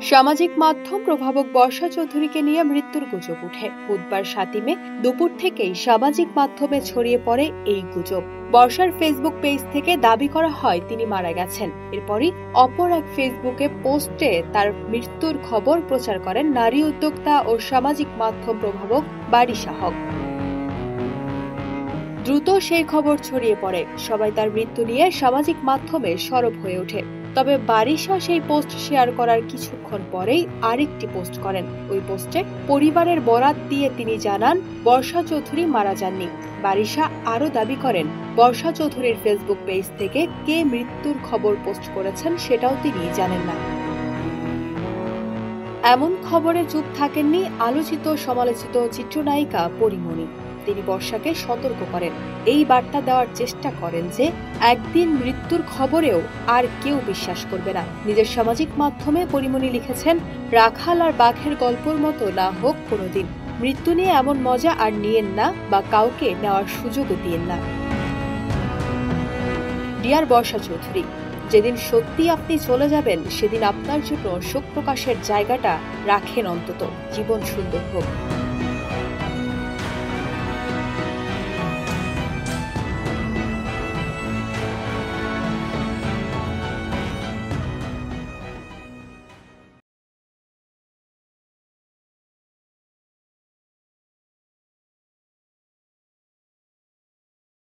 সামাজিক মাধ্যম প্রভাবক বর্ষা চৌধুরীকে নিয়ে মৃত্যুর গুজব উঠে। বুধবার ৭ মে দুপুর থেকেই সামাজিক মাধ্যমে ছড়িয়ে পড়ে এই গুজব। বর্ষার ফেসবুক পেজ থেকে দাবি করা হয় তিনি মারা গেছেন। এরপরই অপর এক ফেসবুকে পোস্টে তার মৃত্যুর খবর প্রচার করেন নারী উদ্যোক্তা ও সামাজিক মাধ্যম প্রভাবক বারিশা হক। দ্রুত সেই খবর ছড়িয়ে পড়ে, সবাই তার মৃত্যু নিয়ে সামাজিক মাধ্যমে সরব হয়ে ওঠে। তবে বারিশা সেই পোস্ট শেয়ার করার কিছুক্ষণ পরেই আরেকটি পোস্ট করেন। ওই পোস্টে পরিবারের বরাত দিয়ে তিনি জানান বর্ষা চৌধুরী মারা যাননি। বারিশা আরও দাবি করেন বর্ষা চৌধুরীর ফেসবুক পেজ থেকে কে মৃত্যুর খবর পোস্ট করেছেন সেটাও তিনি জানেন না। এমন খবরে চুপ থাকেননি আলোচিত সমালোচিত চিত্রনায়িকা পরিমণি। তিনি বর্ষাকে সতর্ক করেন, এই বার্তা দেওয়ার চেষ্টা করেন যে একদিন মৃত্যুর খবরেও আর কেউ বিশ্বাস করবে না। নিজের সামাজিক মাধ্যমে পরিমণি লিখেছেন, রাখাল আর বাঘের গল্পর মতো না হোক কোনোদিন, মৃত্যু নিয়ে এমন মজা আর নিয়েন না বা কাউকে নেওয়ার সুযোগও দিয়েন না। ডিয়ার বর্ষা চৌধুরী, যেদিন সত্যি আপনি চলে যাবেন সেদিন আপনার জন্য শোক প্রকাশের জায়গাটা রাখেন, অন্তত জীবন সুন্দর হোক।